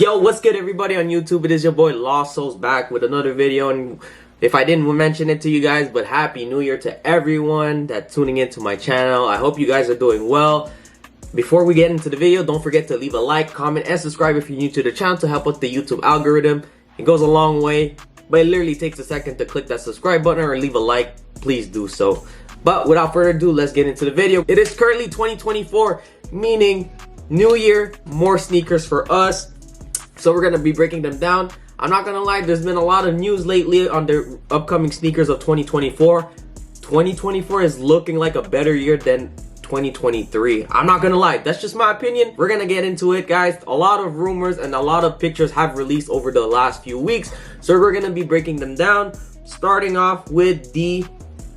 Yo, what's good everybody on YouTube? It is your boy Lost Souls back with another video, and if I didn't mention it to you guys, but happy new year to everyone that's tuning into my channel. I hope you guys are doing well. Before we get into the video, don't forget to leave a like, comment, and subscribe if you're new to the channel to help with the YouTube algorithm. It goes a long way, but it literally takes a second to click that subscribe button or leave a like. Please do so. But without further ado, let's get into the video. It is currently 2024, meaning new year, more sneakers for us. So we're going to be breaking them down. I'm not going to lie, there's been a lot of news lately on the upcoming sneakers of 2024. 2024 is looking like a better year than 2023. I'm not going to lie, that's just my opinion. We're going to get into it, guys. A lot of rumors and a lot of pictures have released over the last few weeks. So we're going to be breaking them down. Starting off with the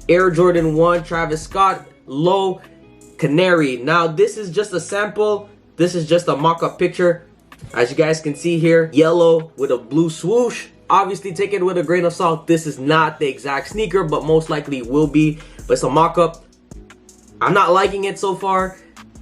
Air Jordan 1 Travis Scott Low Canary. Now, this is just a sample. This is just a mock-up picture. As you guys can see here, yellow with a blue swoosh. Obviously, take it with a grain of salt. This is not the exact sneaker, but most likely will be. But it's a mock-up. I'm not liking it so far.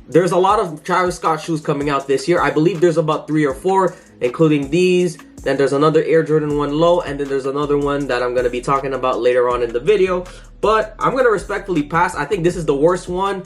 There's a lot of Travis Scott shoes coming out this year. I believe there's about 3 or 4, including these. Then there's another Air Jordan 1 Low, and then there's another one that I'm going to be talking about later on in the video. But I'm going to respectfully pass. I think this is the worst one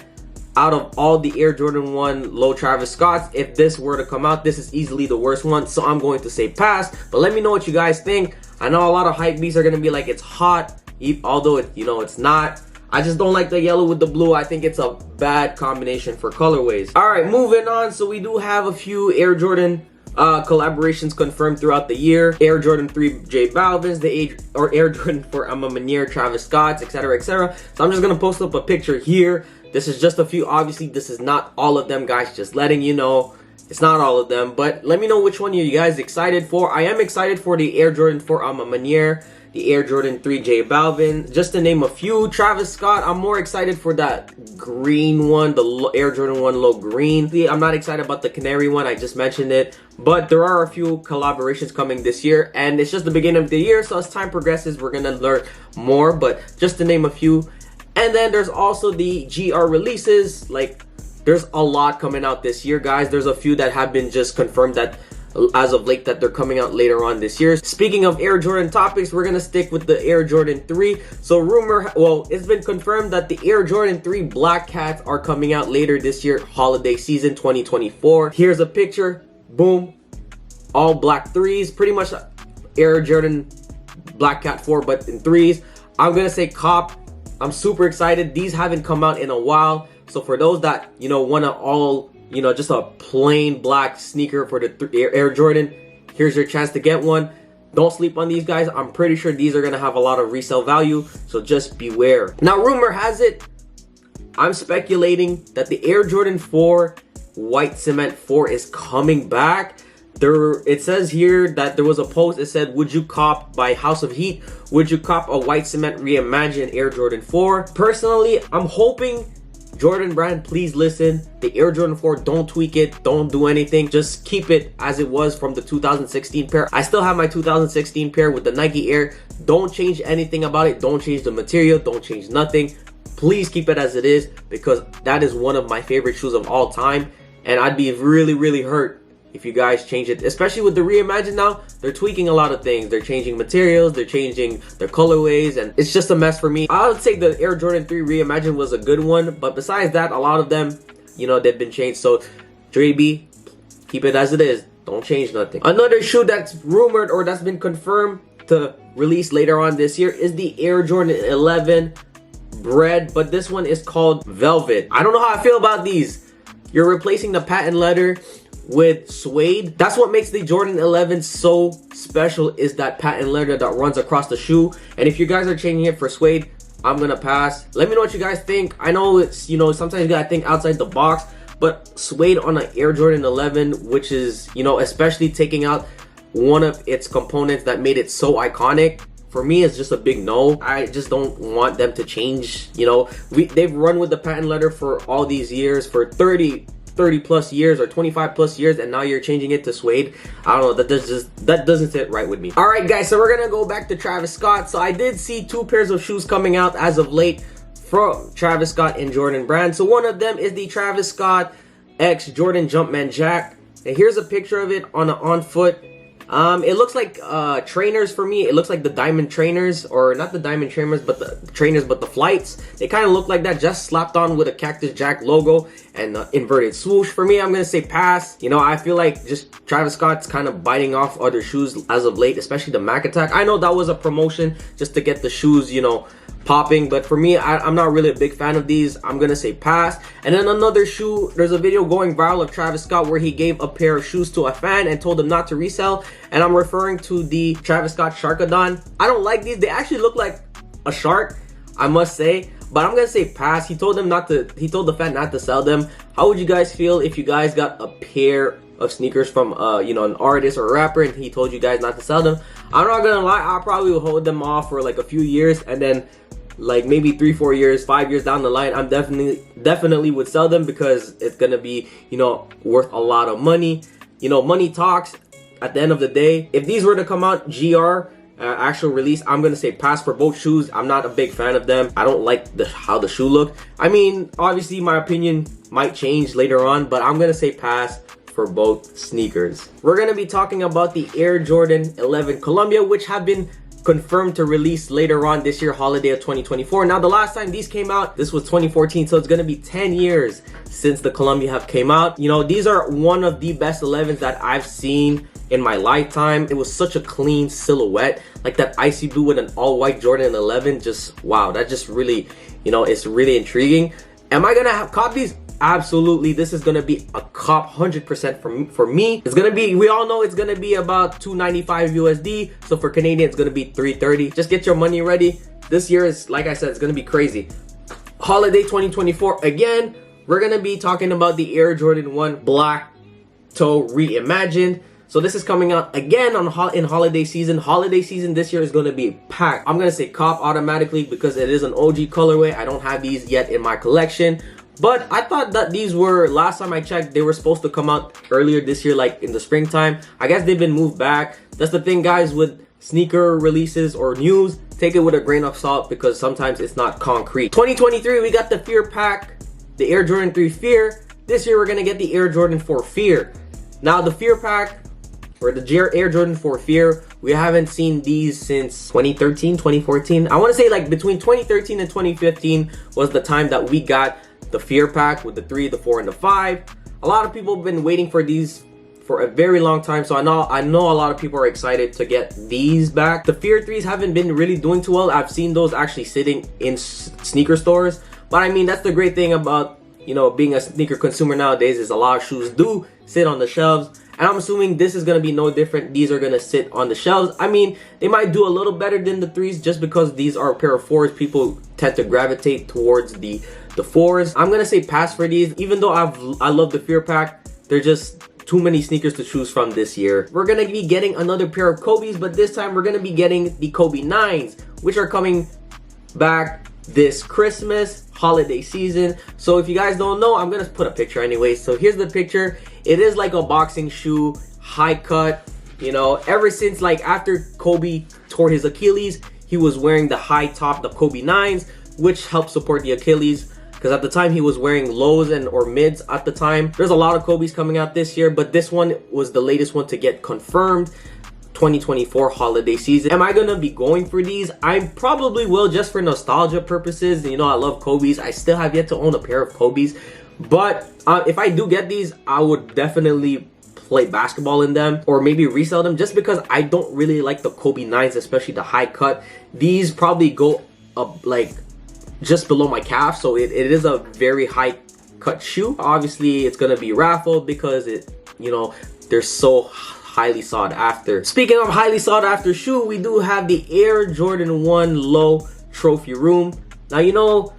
out of all the Air Jordan 1 Low Travis Scotts. If this were to come out, this is easily the worst one, so I'm going to say pass. But let me know what you guys think. I know a lot of hype beasts are going to be like, it's hot, although it's not. I just don't like the yellow with the blue. I think it's a bad combination for colorways. All right, moving on. So we do have a few Air Jordan collaborations confirmed throughout the year. Air Jordan 3 J Balvin's, the Air Jordan 4 maniere Travis Scott's, etc, etc. So I'm just going to post up a picture here. This is just a few. Obviously, this is not all of them, guys. Just letting you know, it's not all of them. But let me know which one are you guys excited for. I am excited for the Air Jordan 4 maniere, the Air Jordan 3 J Balvin, just to name a few. Travis Scott, I'm more excited for that green one, the Air Jordan 1 Low Green. I'm not excited about the Canary one. I just mentioned it. But there are a few collaborations coming this year, and it's just the beginning of the year. So as time progresses, we're going to learn more. But just to name a few. And then there's also the GR releases. Like, there's a lot coming out this year, guys. There's a few that have been just confirmed that as of late that they're coming out later on this year. Speaking of Air Jordan topics, we're gonna stick with the Air Jordan 3. So it's been confirmed that the Air Jordan 3 Black Cats are coming out later this year, holiday season 2024. Here's a picture. Boom. All black 3s. Pretty much Air Jordan Black Cat 4, but in 3s. I'm gonna say cop. I'm super excited. These haven't come out in a while. So for those that, want to all, just a plain black sneaker for the Air Jordan, here's your chance to get one. Don't sleep on these guys. I'm pretty sure these are going to have a lot of resale value. So just beware. Now, rumor has it, I'm speculating that the Air Jordan 4 White Cement 4 is coming back. It says here that there was a post. It said, would you cop by House of Heat? Would you cop a White Cement reimagined Air Jordan 4? Personally, I'm hoping Jordan brand, please listen. The Air Jordan 4, don't tweak it. Don't do anything. Just keep it as it was from the 2016 pair. I still have my 2016 pair with the Nike Air. Don't change anything about it. Don't change the material. Don't change nothing. Please keep it as it is, because that is one of my favorite shoes of all time. And I'd be really, really hurt if you guys change it, especially with the Reimagine now. They're tweaking a lot of things. They're changing materials, they're changing their colorways, and it's just a mess for me. I would say the Air Jordan 3 Reimagine was a good one, but besides that, a lot of them, they've been changed. So JB, keep it as it is. Don't change nothing. Another shoe that's rumored or that's been confirmed to release later on this year is the Air Jordan 11 Bread, but this one is called Velvet. I don't know how I feel about these. You're replacing the patent leather with suede. That's what makes the Jordan 11 so special, is that patent leather that runs across the shoe. And if you guys are changing it for suede, I'm gonna pass. Let me know what you guys think. I know it's, sometimes you gotta think outside the box, but suede on an Air Jordan 11, which is, especially taking out one of its components that made it so iconic, for me, it's just a big no. I just don't want them to change. They've run with the patent leather for all these years, for 30 plus years or 25 plus years, and now you're changing it to suede. I don't know, that doesn't sit right with me. All right, guys, so we're gonna go back to Travis Scott. So I did see 2 pairs of shoes coming out as of late from Travis Scott and Jordan brand. So one of them is the Travis Scott X Jordan Jumpman Jack. And here's a picture of it on foot. It looks like trainers for me. It looks like the diamond trainers, or not the diamond trainers, but the flights. They kind of look like that, just slapped on with a Cactus Jack logo and inverted swoosh. For me, I'm gonna say pass. You know, I feel like just Travis Scott's kind of biting off other shoes as of late, especially the Mac Attack. I know that was a promotion just to get the shoes, you know, popping, but for me, I'm not really a big fan of these. I'm gonna say pass. And then another shoe, there's a video going viral of Travis Scott where he gave a pair of shoes to a fan and told him not to resell, and I'm referring to the Travis Scott Sharkadon. I don't like these. They actually look like a shark, I must say, but I'm gonna say pass. He told the fan not to sell them. How would you guys feel if you guys got a pair of sneakers from you know, an artist or a rapper and he told you guys not to sell them? I'm not gonna lie, I probably would hold them off for like a few years, and then like maybe 3-4 years, 5 years down the line, I'm definitely would sell them, because it's gonna be, you know, worth a lot of money. You know, money talks at the end of the day. If these were to come out GR actual release, I'm gonna say pass for both shoes. I'm not a big fan of them. I don't like how the shoe look. I mean, obviously my opinion might change later on, but I'm gonna say pass for both sneakers. We're gonna be talking about the Air Jordan 11 Columbia, which have been confirmed to release later on this year, holiday of 2024. Now, the last time these came out, this was 2014, so it's gonna be 10 years since the Columbia have came out. You know, these are one of the best 11s that I've seen in my lifetime. It was such a clean silhouette, like that icy blue with an all-white Jordan 11. Just wow, that just really, you know, it's really intriguing. Am I gonna have cop these? Absolutely. This is gonna be a cop 100% for me. It's gonna be, we all know it's gonna be about $295 USD, so for Canadian it's gonna be $330. Just get your money ready. This year is, like I said, it's gonna be crazy. Holiday 2024, again, we're gonna be talking about the Air Jordan 1 Black Toe Reimagined. So this is coming out again in holiday season. Holiday season this year is going to be packed. I'm going to say cop automatically because it is an OG colorway. I don't have these yet in my collection, but I thought that these were, last time I checked, they were supposed to come out earlier this year, like in the springtime. I guess they've been moved back. That's the thing, guys, with sneaker releases or news. Take it with a grain of salt because sometimes it's not concrete. 2023, we got the Fear Pack, the Air Jordan 3 Fear. This year, we're going to get the Air Jordan 4 Fear. Now, the Fear Pack, or the Air Jordan 4 Fear, we haven't seen these since 2013, 2014. I want to say like between 2013 and 2015 was the time that we got the Fear Pack with the 3, the 4, and the 5. A lot of people have been waiting for these for a very long time, so I know a lot of people are excited to get these back. The Fear 3s haven't been really doing too well. I've seen those actually sitting in sneaker stores, but I mean, that's the great thing about, you know, being a sneaker consumer nowadays, is a lot of shoes do sit on the shelves. And I'm assuming this is going to be no different. These are going to sit on the shelves. I mean, they might do a little better than the 3s just because these are a pair of 4s. People tend to gravitate towards the 4s. I'm going to say pass for these. Even though I love the Fear Pack, they're just too many sneakers to choose from this year. We're going to be getting another pair of Kobe's, but this time we're going to be getting the Kobe 9s, which are coming back this Christmas holiday season. So if you guys don't know, I'm gonna put a picture anyway. So here's the picture. It is like a boxing shoe, high cut. You know, ever since like after Kobe tore his Achilles, he was wearing the high top, the Kobe 9s, which helped support the Achilles, because at the time he was wearing lows or mids at the time. There's a lot of Kobe's coming out this year, but this one was the latest one to get confirmed. 2024 holiday season. Am I gonna be going for these? I probably will, just for nostalgia purposes. You know, I love Kobe's. I still have yet to own a pair of Kobe's, but if I do get these, I would definitely play basketball in them or maybe resell them, just because I don't really like the Kobe 9s, especially the high cut. These probably go up like just below my calf, so it is a very high cut shoe. Obviously it's gonna be raffled because it, you know, they're so highly sought after. Speaking of highly sought after shoe, we do have the Air Jordan 1 Low Trophy Room. Now, you know,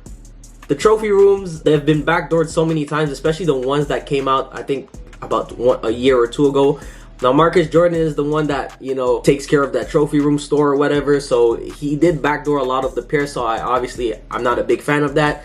the trophy rooms, they've been backdoored so many times, especially the ones that came out, I think, about a year or two ago. Now, Marcus Jordan is the one that, you know, takes care of that trophy room store or whatever, so he did backdoor a lot of the pairs, so I'm not a big fan of that.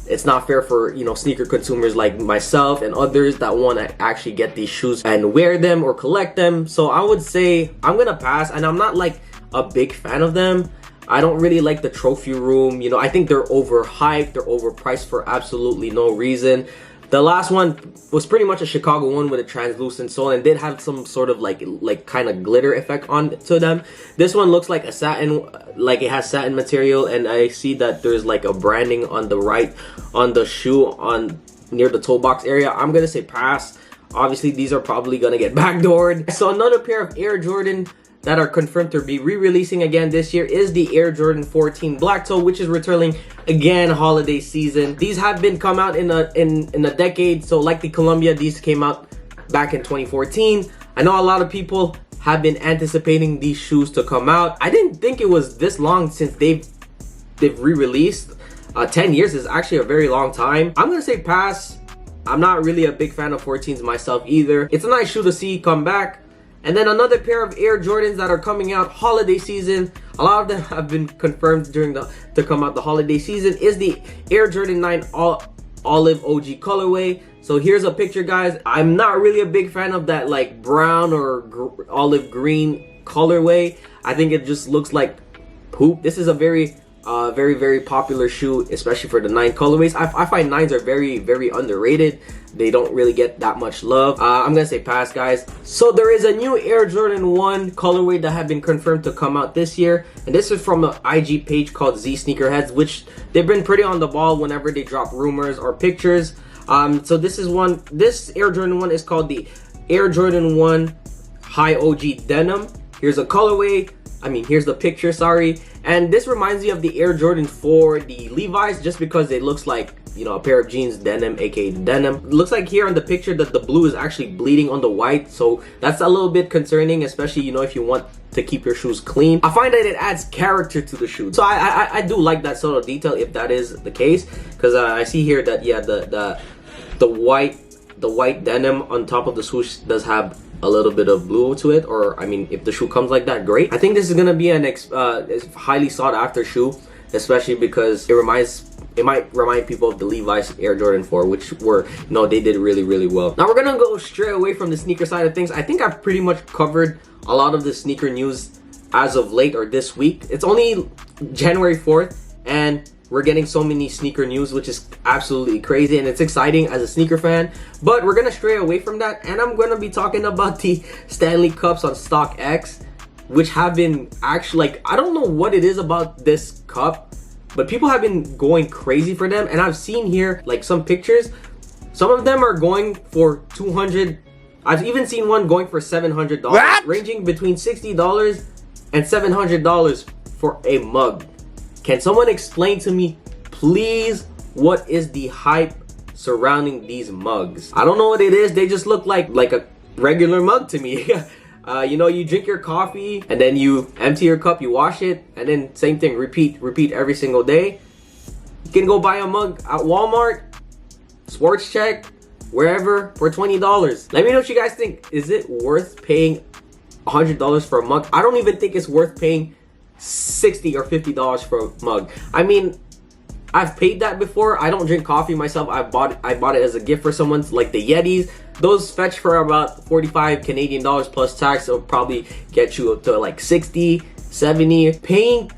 It's not fair for, you know, sneaker consumers like myself and others that want to actually get these shoes and wear them or collect them. So I would say I'm gonna pass, and I'm not like a big fan of them. I don't really like the trophy room. You know, I think they're overhyped, they're overpriced for absolutely no reason. The last one was pretty much a Chicago one with a translucent sole and did have some sort of like kind of glitter effect onto them. This one looks like a satin, like it has satin material, and I see that there's like a branding on the right on the shoe on near the toe box area. I'm gonna say pass. Obviously these are probably gonna get backdoored. So another pair of Air Jordan that are confirmed to be re-releasing again this year is the Air Jordan 14 Black Toe, which is returning again holiday season. These have been come out in a decade, so like the Columbia, these came out back in 2014. I know a lot of people have been anticipating these shoes to come out. I didn't think it was this long since they've re-released. 10 years is actually a very long time. I'm gonna say pass. I'm not really a big fan of 14s myself either. It's a nice shoe to see come back. And then another pair of Air Jordans that are coming out holiday season. A lot of them have been confirmed to come out the holiday season is the Air Jordan 9 Olive OG colorway. So here's a picture, guys. I'm not really a big fan of that like brown or olive green colorway. I think it just looks like poop. This is a very popular shoe, especially for the 9 colorways. I find 9s are very underrated. They don't really get that much love. I'm gonna say pass, guys. So there is a new Air Jordan 1 colorway that have been confirmed to come out this year, and this is from an IG page called Z Sneakerheads, which they've been pretty on the ball whenever they drop rumors or pictures. So this Air Jordan 1 is called the Air Jordan 1 High OG Denim. Here's a colorway. Here's the picture, sorry. And this reminds me of the Air Jordan 4, the Levi's, just because it looks like, you know, a pair of jeans, denim, aka denim. It looks like here on the picture that the blue is actually bleeding on the white, so that's a little bit concerning, especially, you know, if you want to keep your shoes clean. I find that it adds character to the shoe. So I do like that sort of detail if that is the case, because I see here that, yeah, the white denim on top of the swoosh does have a little bit of blue to it, or if the shoe comes like that, great. I think this is gonna be an highly sought after shoe, especially because it might remind people of the Levi's Air Jordan 4, which were, you know, they did really well. Now we're gonna go straight away from the sneaker side of things. I think I've pretty much covered a lot of the sneaker news as of late or this week. It's only January 4th and we're getting so many sneaker news, which is absolutely crazy, and it's exciting as a sneaker fan. But we're gonna stray away from that, and I'm gonna be talking about the Stanley Cups on StockX, which have been actually, like, I don't know what it is about this cup, but people have been going crazy for them. And I've seen here like some pictures. Some of them are going for $200. I've even seen one going for $700, ranging between $60 and $700 for a mug. Can someone explain to me, please, what is the hype surrounding these mugs? I don't know what it is. They just look like a regular mug to me. You know, you drink your coffee and then you empty your cup, you wash it, and then same thing, repeat every single day. You can go buy a mug at Walmart, Sports Check, wherever for $20. Let me know what you guys think. Is it worth paying $100 for a mug? I don't even think it's worth paying $60 or $50 for a mug. I've paid that before. I don't drink coffee myself. I bought it as a gift for someone, like the Yetis. Those fetch for about 45 Canadian dollars plus tax. It'll probably get you up to like 60, 70. Paying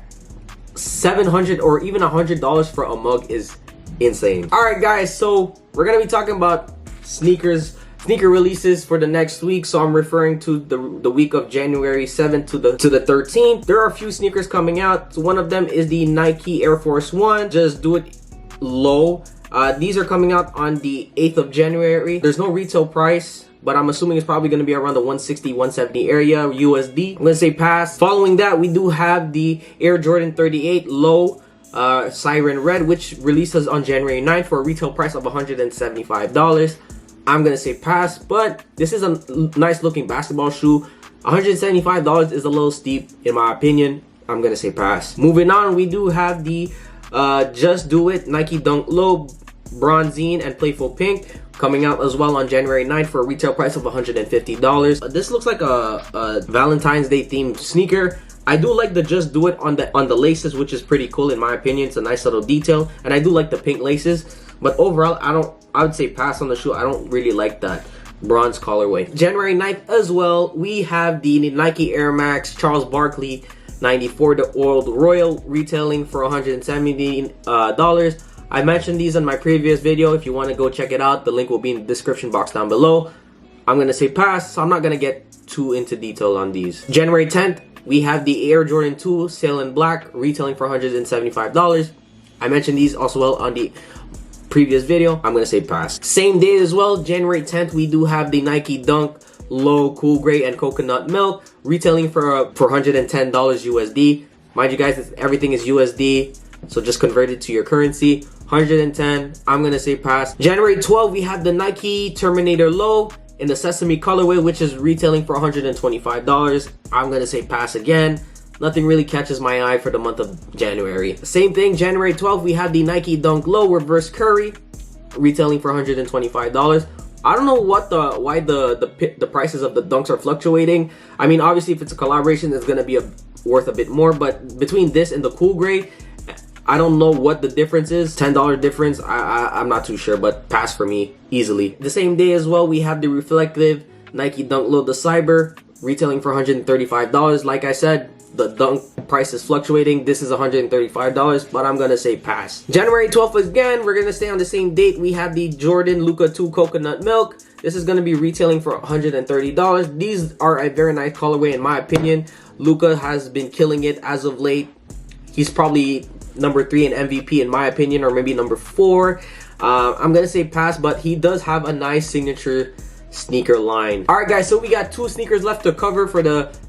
$700 or even $100 for a mug is insane. All right, guys, so we're gonna be talking about sneaker releases for the next week. So I'm referring to the week of January 7th to the 13th. There are a few sneakers coming out. So one of them is the Nike Air Force 1 Just Do It Low. These are coming out on the 8th of January. There's no retail price, but I'm assuming it's probably going to be around the 160, 170 area USD. I'm going to say pass. Following that, we do have the Air Jordan 38 Low Siren Red, which releases on January 9th for a retail price of $175. I'm gonna say pass, but this is a nice looking basketball shoe. $175 is a little steep in my opinion. I'm gonna say pass. Moving on, we do have the Just Do It Nike Dunk Low Bronzine and Playful Pink coming out as well on January 9th for a retail price of $150. This looks like a Valentine's Day themed sneaker. I do like the Just Do It on the laces, which is pretty cool in my opinion. It's a nice little detail, and I do like the pink laces. But overall, I would say pass on the shoe. I don't really like that bronze colorway. January 9th as well, we have the Nike Air Max Charles Barkley 94, the Oiled Royal, retailing for $170. I mentioned these in my previous video. If you want to go check it out, the link will be in the description box down below. I'm going to say pass, so I'm not going to get too into detail on these. January 10th, we have the Air Jordan 2 Sail in Black, retailing for $175. I mentioned these also well on the previous video. I'm going to say pass. Same day as well, January 10th, we do have the Nike Dunk Low Cool Gray and Coconut Milk, retailing for $110 USD. Mind you guys, everything is USD, so just convert it to your currency. 110, I'm going to say pass. January 12th, we have the Nike Terminator Low in the Sesame colorway, which is retailing for $125. I'm going to say pass again. Nothing really catches my eye for the month of January. Same thing, January 12th, we have the Nike Dunk Low Reverse Curry, retailing for $125. I don't know why the prices of the dunks are fluctuating. I mean, obviously, if it's a collaboration, it's gonna be worth a bit more. But between this and the Cool Gray, I don't know what the difference is. $10 difference. I'm not too sure, but pass for me easily. The same day as well, we have the reflective Nike Dunk Low the Cyber, retailing for $135. Like I said, the dunk price is fluctuating. This is $135, but I'm gonna say pass. January 12th again, we're gonna stay on the same date. We have the Jordan Luka 2 Coconut Milk. This is gonna be retailing for $130. These are a very nice colorway in my opinion. Luka has been killing it as of late. He's probably number 3 in MVP in my opinion, or maybe number 4. I'm gonna say pass, but he does have a nice signature sneaker line. All right, guys, so we got 2 sneakers left to cover for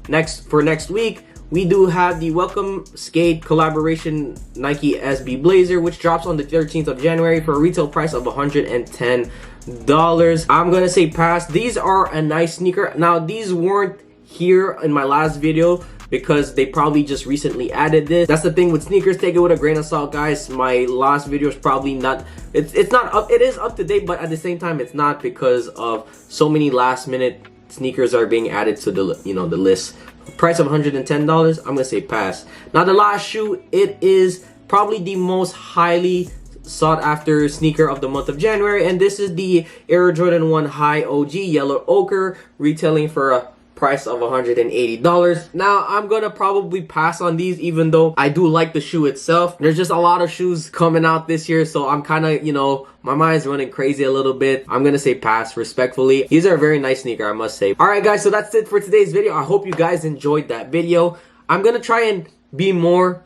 next week. We do have the Welcome Skate collaboration Nike SB Blazer, which drops on the 13th of January for a retail price of $110. I'm gonna say pass. These are a nice sneaker. Now, these weren't here in my last video because they probably just recently added this. That's the thing with sneakers, take it with a grain of salt, guys. My last video is probably not, it's not up, it is up to date, but at the same time it's not, because of so many last minute sneakers are being added to the, the list. Price of $110, I'm gonna say pass. Now the last shoe, it is probably the most highly sought after sneaker of the month of January, and this is the Air Jordan 1 High OG Yellow Ochre, retailing for a price of $180. Now I'm gonna probably pass on these, even though I do like the shoe itself. There's just a lot of shoes coming out this year, so I'm kind of, my mind's running crazy a little bit. I'm gonna say pass respectfully. These are a very nice sneaker, I must say. All right, guys, so that's it for today's video. I hope you guys enjoyed that video. I'm gonna try and be more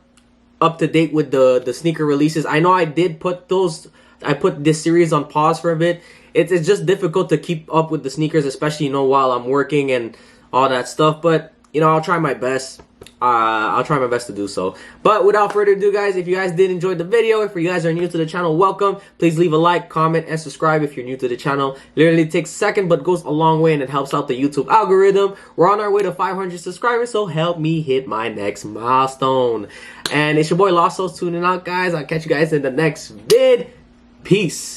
up to date with the sneaker releases. I know I did put this series on pause for a bit. It's just difficult to keep up with the sneakers, especially while I'm working and all that stuff, but I'll try my best. I'll try my best to do so. But without further ado, guys, if you guys did enjoy the video, if you guys are new to the channel, welcome. Please leave a like, comment, and subscribe if you're new to the channel. Literally takes a second, but goes a long way, and it helps out the YouTube algorithm. We're on our way to 500 subscribers, so help me hit my next milestone. And it's your boy Lost Souls tuning out, guys. I'll catch you guys in the next vid. Peace.